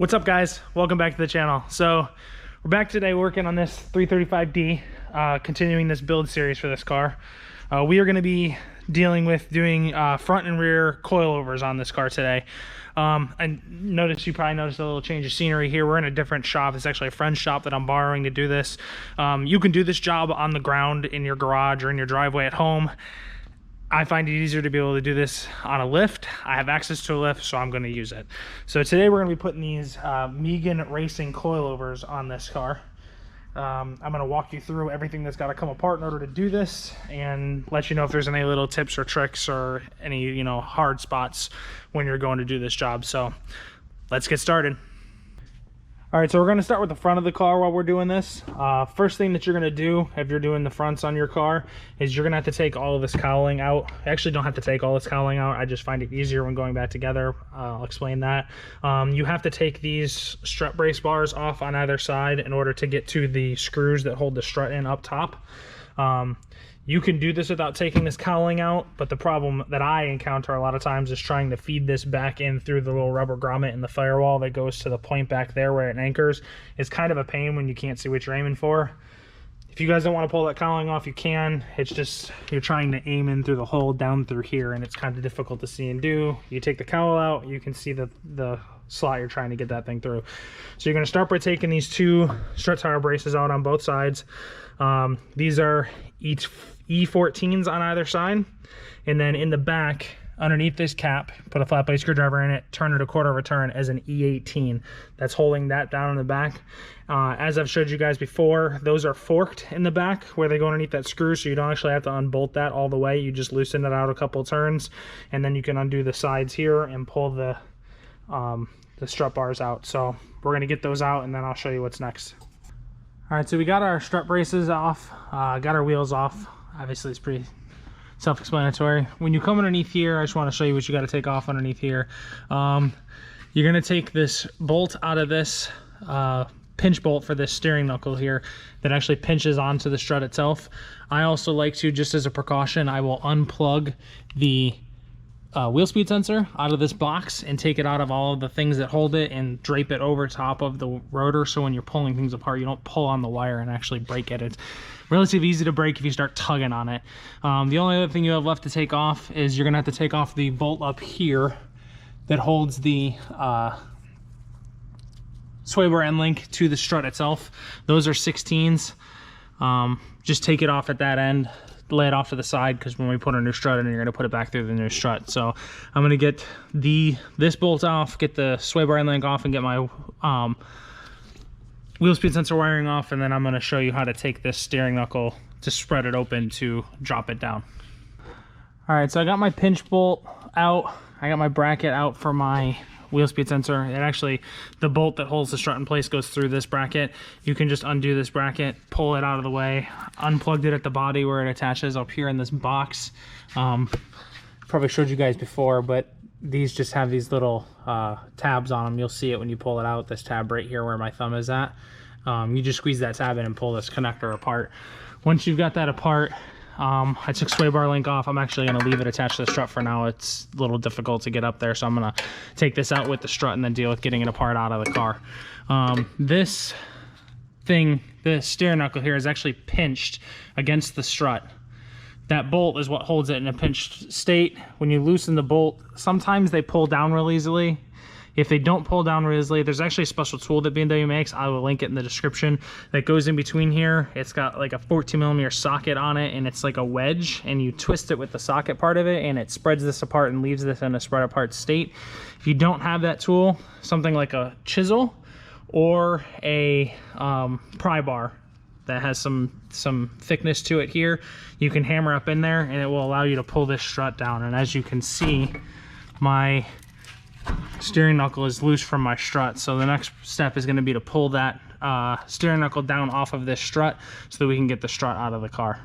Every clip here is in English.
What's up, guys? Welcome back to the channel. So we're back today working on this 335D, continuing this build series for this car. We are going to be dealing with doing front and rear coilovers on this car today. I noticed, you probably noticed a little change of scenery here. We're in a different shop. It's actually a friend's shop that I'm borrowing to do this. You can do this job on the ground in your garage or in your driveway at home. I find it easier to be able to do this on a lift. I have access to a lift, so I'm going to use it. So today we're going to be putting these Megan Racing coilovers on this car. I'm going to walk you through everything that's got to come apart in order to do this and let you know if there's any little tips or tricks or any, hard spots when you're going to do this job. So let's get started. All right, so we're going to start with the front of the car while we're doing this. First thing that you're going to do if you're doing the fronts on your car is you're going to have to take all of this cowling out. I actually don't have to take all this cowling out. I just find it easier when going back together. I'll explain that. You have to take these strut brace bars off on either side in order to get to the screws that hold the strut in up top. You can do this without taking this cowling out, but the problem that I encounter a lot of times is trying to feed this back in through the little rubber grommet in the firewall that goes to the point back there where it anchors. It's kind of a pain when you can't see what you're aiming for. If you guys don't want to pull that cowling off, you can. It's just you're trying to aim in through the hole down through here, and it's kind of difficult to see and do. You take the cowl out, you can see the slot you're trying to get that thing through. So you're going to start by taking these two strut tire braces out on both sides. These are each E14s on either side, and then in the back underneath this cap put a flat blade screwdriver in it, turn it a quarter of a turn as an E18. That's holding that down in the back. As I've showed you guys before, those are forked in the back where they go underneath that screw, so you don't actually have to unbolt that all the way. You just loosen it out a couple turns, and then you can undo the sides here and pull the strut bars out. So we're going to get those out, and then I'll show you what's next. All right, so we got our strut braces off, got our wheels off. Obviously, it's pretty self-explanatory. When you come underneath here, I just want to show you what you got to take off underneath here. You're going to take this bolt out of this pinch bolt for this steering knuckle here that actually pinches onto the strut itself. I also like to, just as a precaution, I will unplug the wheel speed sensor out of this box and take it out of all of the things that hold it and drape it over top of the rotor, so when you're pulling things apart you don't pull on the wire and actually break it. It's relatively easy to break if you start tugging on it. The only other thing you have left to take off is you're gonna have to take off the bolt up here that holds the sway bar end link to the strut itself. Those are 16s. Just take it off at that end, lay it off to the side, because when we put a new strut in, you're going to put it back through the new strut. So I'm going to get this bolt off, get the sway bar end link off, and get my wheel speed sensor wiring off, and then I'm going to show you how to take this steering knuckle to spread it open to drop it down. All right, so I got my pinch bolt out. I got my bracket out for my wheel speed sensor. It actually, the bolt that holds the strut in place goes through this bracket. You can just undo this bracket, pull it out of the way, unplugged it at the body where it attaches up here in this box. Probably showed you guys before, but these just have these little tabs on them. You'll see it when you pull it out, this tab right here where my thumb is at. You just squeeze that tab in and pull this connector apart. Once you've got that apart, I took sway bar link off. I'm actually going to leave it attached to the strut for now. It's a little difficult to get up there, so I'm going to take this out with the strut and then deal with getting it apart out of the car. This thing, the steering knuckle here, is actually pinched against the strut. That bolt is what holds it in a pinched state. When you loosen the bolt, sometimes they pull down real easily. If they don't pull down real easily, there's actually a special tool that BMW makes. I will link it in the description. That goes in between here. It's got like a 14mm socket on it, and it's like a wedge, and you twist it with the socket part of it, and it spreads this apart and leaves this in a spread apart state. If you don't have that tool, something like a chisel or a pry bar that has some thickness to it here, you can hammer up in there, and it will allow you to pull this strut down. And as you can see, my steering knuckle is loose from my strut, so the next step is going to be to pull that steering knuckle down off of this strut so that we can get the strut out of the car.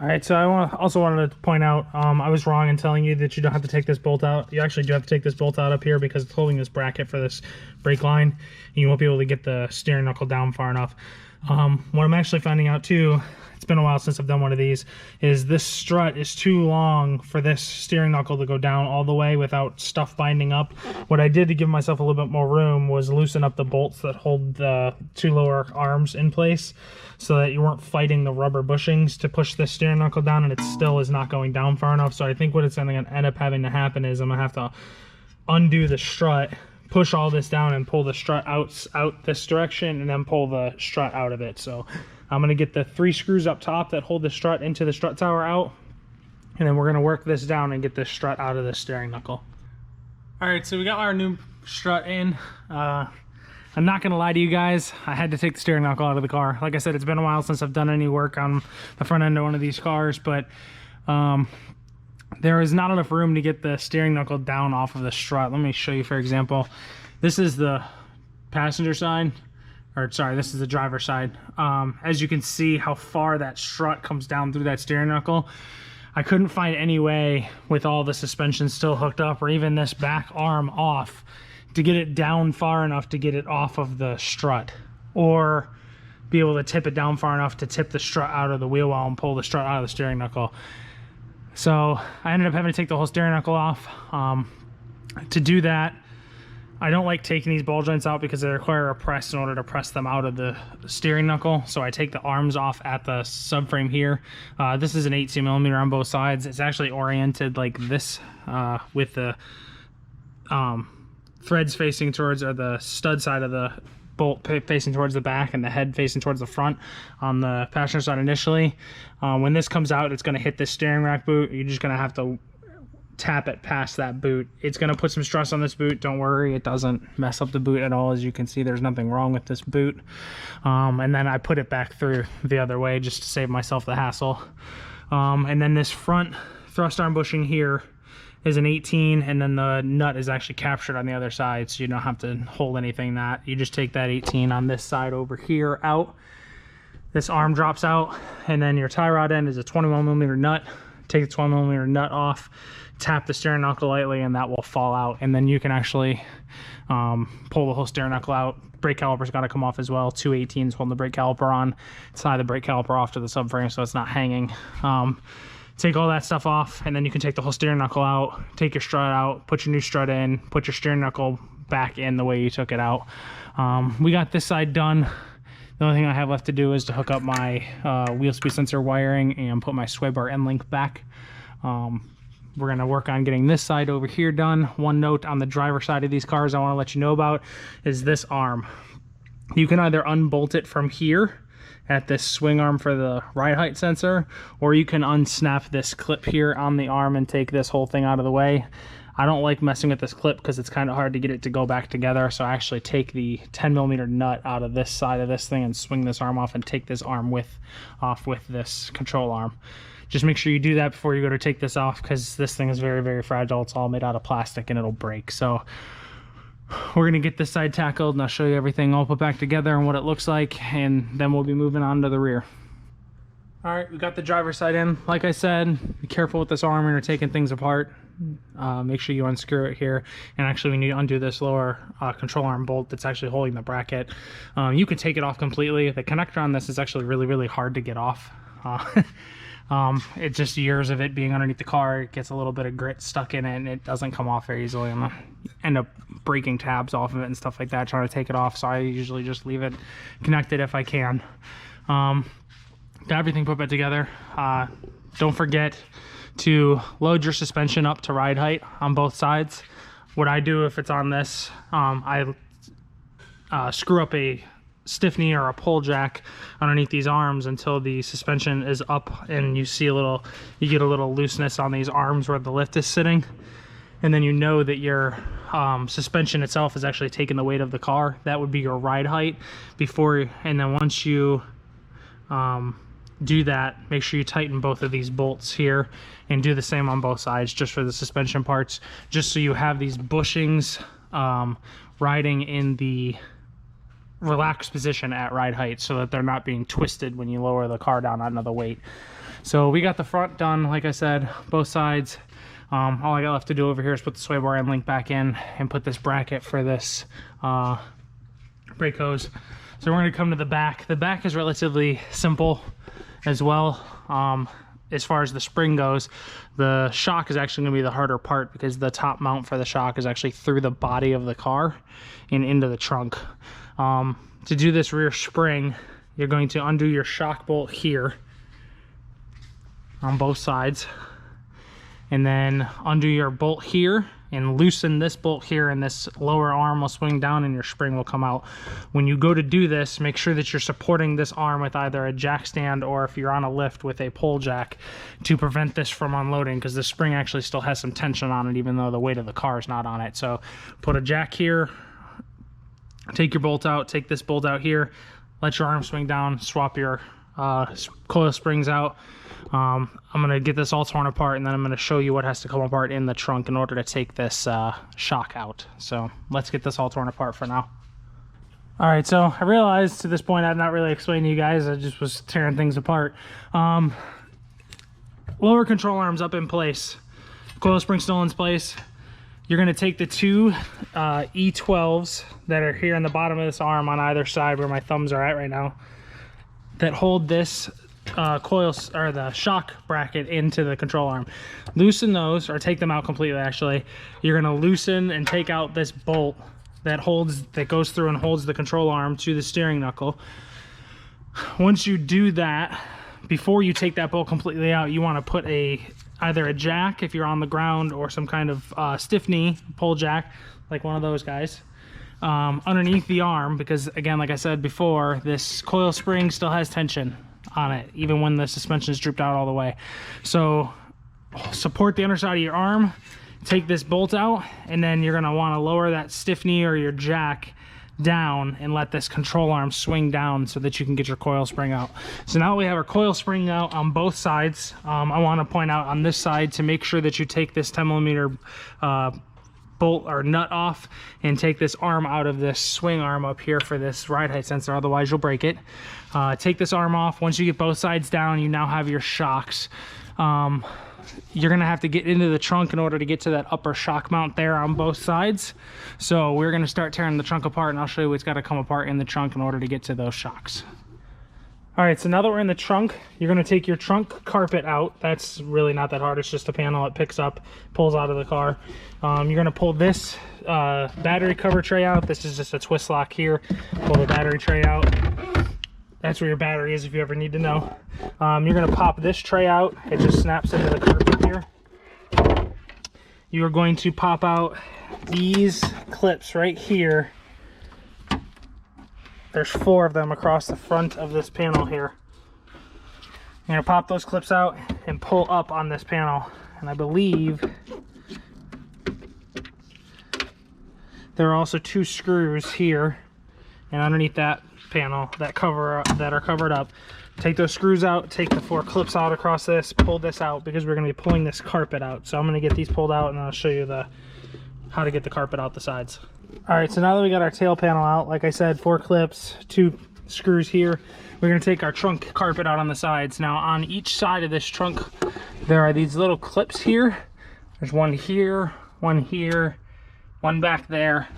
All right, so I also wanted to point out, I was wrong in telling you that you don't have to take this bolt out. You actually do have to take this bolt out up here because it's holding this bracket for this brake line, and you won't be able to get the steering knuckle down far enough. What I'm actually finding out too, it's been a while since I've done one of these, is this strut is too long for this steering knuckle to go down all the way without stuff binding up. What I did to give myself a little bit more room was loosen up the bolts that hold the two lower arms in place so that you weren't fighting the rubber bushings to push the steering knuckle down, and it still is not going down far enough. So I think what it's going to end up having to happen is I'm going to have to undo the strut, push all this down and pull the strut out this direction, and then pull the strut out of it. So I'm going to get the 3 screws up top that hold the strut into the strut tower out, and then we're going to work this down and get this strut out of the steering knuckle. All right, so we got our new strut in. I'm not going to lie to you guys, I had to take the steering knuckle out of the car. Like I said, it's been a while since I've done any work on the front end of one of these cars, but there is not enough room to get the steering knuckle down off of the strut. Let me show you, for example. This is the passenger side, or sorry, this is the driver's side. As you can see how far that strut comes down through that steering knuckle. I couldn't find any way with all the suspension still hooked up, or even this back arm off, to get it down far enough to get it off of the strut, or be able to tip it down far enough to tip the strut out of the wheel well and pull the strut out of the steering knuckle. So I ended up having to take the whole steering knuckle off. To do that, I don't like taking these ball joints out because they require a press in order to press them out of the steering knuckle. So I take the arms off at the subframe here. This is an 18mm on both sides. It's actually oriented like this, with the threads facing towards, or the stud side of the bolt facing towards the back and the head facing towards the front on the passenger side initially. When this comes out, it's going to hit this steering rack boot. You're just going to have to tap it past that boot. It's going to put some stress on this boot. Don't worry, it doesn't mess up the boot at all. As you can see, there's nothing wrong with this boot. And then I put it back through the other way just to save myself the hassle. And then this front thrust arm bushing here is an 18, and then the nut is actually captured on the other side, so you don't have to hold anything. That you just take that 18 on this side over here out. This arm drops out, and then your tie rod end is a 21mm nut. Take the 21mm nut off, tap the steering knuckle lightly, and that will fall out. And then you can actually pull the whole steering knuckle out. Brake caliper's got to come off as well. 2 18s holding the brake caliper on. Slide the brake caliper off to the subframe so it's not hanging. Take all that stuff off, and then you can take the whole steering knuckle out, take your strut out, put your new strut in, put your steering knuckle back in the way you took it out. We got this side done. The only thing I have left to do is to hook up my wheel speed sensor wiring and put my sway bar end link back. We're going to work on getting this side over here done. One note on the driver side of these cars I want to let you know about is this arm. You can either unbolt it from here at this swing arm for the ride height sensor, or you can unsnap this clip here on the arm and take this whole thing out of the way. I don't like messing with this clip because it's kind of hard to get it to go back together, so I actually take the 10mm nut out of this side of this thing and swing this arm off and take this arm off with this control arm. Just make sure you do that before you go to take this off, because this thing is very, very fragile. It's all made out of plastic and it'll break. So we're going to get this side tackled, and I'll show you everything all put back together and what it looks like, and then we'll be moving on to the rear. All right, we got the driver's side in. Like I said, be careful with this arm when you're taking things apart. Make sure you unscrew it here, and actually we need to undo this lower control arm bolt that's actually holding the bracket. You can take it off completely. The connector on this is actually really, really hard to get off. It's just years of it being underneath the car. It gets a little bit of grit stuck in it, and it doesn't come off very easily. I'm gonna end up breaking tabs off of it and stuff like that trying to take it off, so I usually just leave it connected if I can. Got everything put back together. Don't forget to load your suspension up to ride height on both sides. What I do if it's on this, I screw up a stiffney or a pull jack underneath these arms until the suspension is up, and you get a little looseness on these arms where the lift is sitting, and then you know that your suspension itself is actually taking the weight of the car. That would be your ride height and then once you do that, make sure you tighten both of these bolts here, and do the same on both sides just for the suspension parts, just so you have these bushings riding in the relaxed position at ride height, so that they're not being twisted when you lower the car down on another weight. So we got the front done, like I said, both sides. All I got left to do over here is put the sway bar end link back in and put this bracket for this brake hose. So we're going to come to the back. The back is relatively simple as well. As far as the spring goes, the shock is actually going to be the harder part because the top mount for the shock is actually through the body of the car and into the trunk. To do this rear spring, you're going to undo your shock bolt here on both sides, and then undo your bolt here and loosen this bolt here, and this lower arm will swing down and your spring will come out. When you go to do this, make sure that you're supporting this arm with either a jack stand or if you're on a lift with a pole jack to prevent this from unloading, because the spring actually still has some tension on it even though the weight of the car is not on it. So put a jack here, take your bolt out, take this bolt out here, let your arm swing down, swap your coil springs out. I'm going to get this all torn apart, and then I'm going to show you what has to come apart in the trunk in order to take this shock out. So let's get this all torn apart for now. All right, so I realized to this point I've not really explained to you guys. I just was tearing things apart. Lower control arms up in place, coil spring still in place. You're going to take the two E12s that are here on the bottom of this arm on either side where my thumbs are at right now, that hold this coil or the shock bracket into the control arm. Loosen those, or take them out completely actually. You're going to loosen and take out this bolt that goes through and holds the control arm to the steering knuckle. Once you do that, before you take that bolt completely out, you want to put either a jack if you're on the ground or some kind of stiff knee pole jack, like one of those guys, underneath the arm, because again, like I said before, this coil spring still has tension on it even when the suspension is drooped out all the way. So support the underside of your arm, take this bolt out, and then you're going to want to lower that stiff knee or your jack down and let this control arm swing down so that you can get your coil spring out. So now we have our coil spring out on both sides. I want to point out on this side to make sure that you take this 10mm bolt or nut off and take this arm out of this swing arm up here for this ride height sensor, otherwise you'll break it. Take this arm off. Once you get both sides down, you now have your shocks. You're gonna have to get into the trunk in order to get to that upper shock mount there on both sides. So we're gonna start tearing the trunk apart, and I'll show you what's got to come apart in the trunk in order to get to those shocks. All right, so now that we're in the trunk, you're gonna take your trunk carpet out. That's really not that hard. It's just a panel it picks up, pulls out of the car. You're gonna pull this battery cover tray out. This is just a twist lock here. Pull the battery tray out. That's where your battery is if you ever need to know. You're gonna pop this tray out. It just snaps into the carpet here. You are going to pop out these clips right here. There's 4 of them across the front of this panel here. You're gonna pop those clips out and pull up on this panel. And I believe there are also 2 screws here and underneath that panel that are covered up. Take those screws out, take the 4 clips out across this, pull this out because we're gonna be pulling this carpet out. So I'm gonna get these pulled out and I'll show you how to get the carpet out the sides. All right, so now that we got our tail panel out, like I said, 4 clips, 2 screws here, we're gonna take our trunk carpet out on the sides. Now on each side of this trunk, there are these little clips here. There's one here, one back there,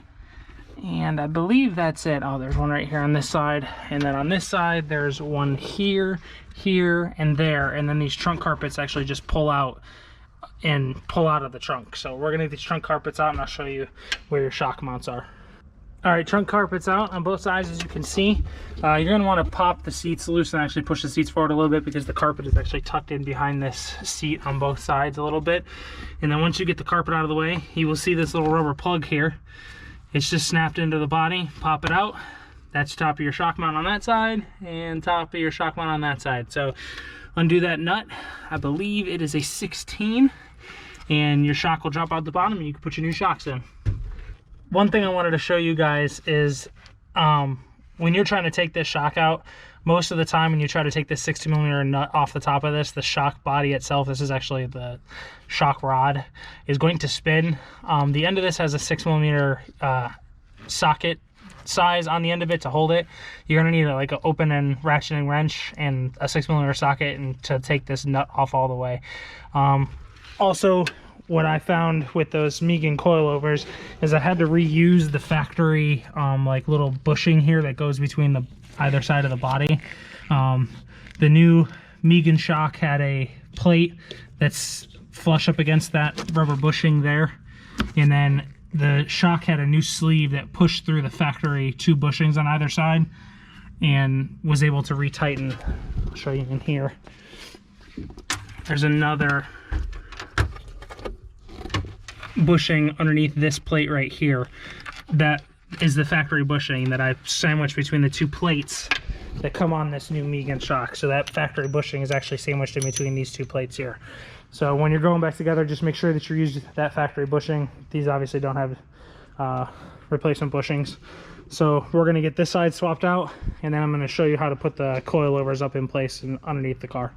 and I believe that's it. Oh, there's one right here on this side, and then on this side, there's one here, here, and there, and then these trunk carpets actually just pull out of the trunk. So we're gonna get these trunk carpets out and I'll show you where your shock mounts are. All right, trunk carpets out on both sides, as you can see. You're gonna wanna pop the seats loose and actually push the seats forward a little bit because the carpet is actually tucked in behind this seat on both sides a little bit. And then once you get the carpet out of the way, you will see this little rubber plug here. It's just snapped into the body. Pop it out. That's top of your shock mount on that side and top of your shock mount on that side. So undo that nut. I believe it is a 16. And your shock will drop out the bottom and you can put your new shocks in. One thing I wanted to show you guys is when you're trying to take this shock out, most of the time when you try to take this 60mm nut off the top of this, the shock body itself, this is actually the shock rod, is going to spin. The end of this has a 6mm socket size on the end of it to hold it. You're gonna need like an open and ratcheting wrench and a 6mm socket and to take this nut off all the way. Also, what I found with those Megan coilovers is I had to reuse the factory like little bushing here that goes between the either side of the body. The new Megan shock had a plate that's flush up against that rubber bushing there, and then the shock had a new sleeve that pushed through the factory 2 bushings on either side and was able to retighten. I'll show you in here. There's another bushing underneath this plate right here that is the factory bushing that I sandwiched between the 2 plates that come on this new Megan shock. So that factory bushing is actually sandwiched in between these 2 plates here. So when you're going back together, just make sure that you use that factory bushing. These obviously don't have replacement bushings. So we're going to get this side swapped out, and then I'm going to show you how to put the coilovers up in place and underneath the car.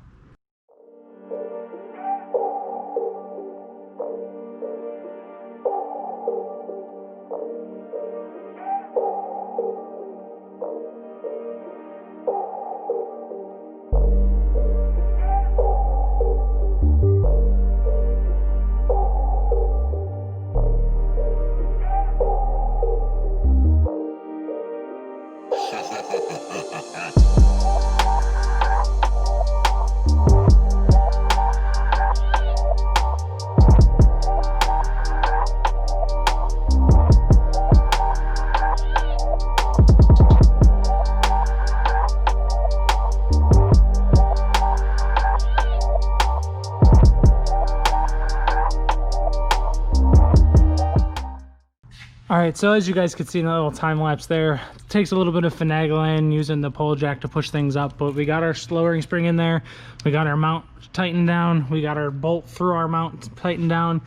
Alright, so as you guys can see in the little time lapse there, it takes a little bit of finagling using the pole jack to push things up, but we got our lowering spring in there, we got our mount tightened down, we got our bolt through our mount tightened down,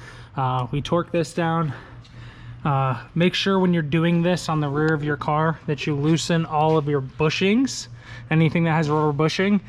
we torque this down. Make sure when you're doing this on the rear of your car that you loosen all of your bushings, anything that has rubber bushing,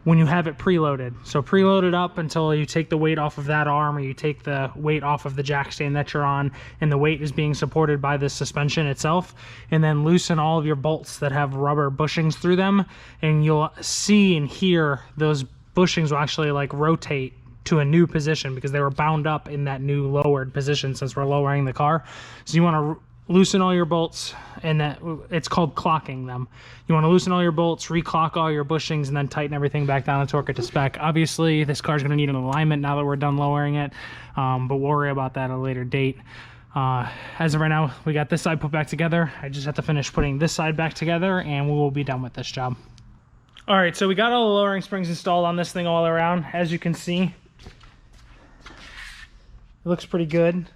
when you have it preloaded. So preload it up until you take the weight off of that arm, or you take the weight off of the jack stand that you're on, and the weight is being supported by the suspension itself, and then loosen all of your bolts that have rubber bushings through them, and you'll see and hear those bushings will actually like rotate to a new position because they were bound up in that new lowered position since we're lowering the car. So you want to loosen all your bolts, and that it's called clocking them. You want to loosen all your bolts, reclock all your bushings, and then tighten everything back down and torque it to spec. Obviously this car's going to need an alignment now that we're done lowering it, but we'll worry about that at a later date. As of right now, we got this side put back together. I just have to finish putting this side back together and we will be done with this job. All right, so we got all the lowering springs installed on this thing all around. As you can see, it looks pretty good.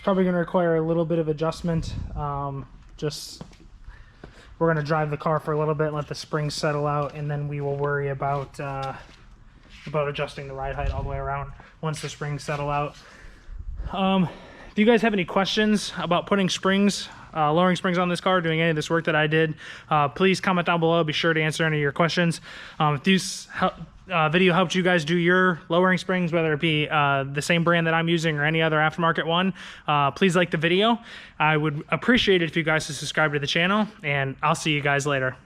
Probably going to require a little bit of adjustment. We're going to drive the car for a little bit and let the springs settle out, and then we will worry about adjusting the ride height all the way around once the springs settle out. If you guys have any questions about putting springs, lowering springs on this car, doing any of this work that I did, please comment down below. Be sure to answer any of your questions. If this video helped you guys do your lowering springs, whether it be the same brand that I'm using or any other aftermarket one, please like the video. I would appreciate it if you guys would subscribe to the channel, and I'll see you guys later.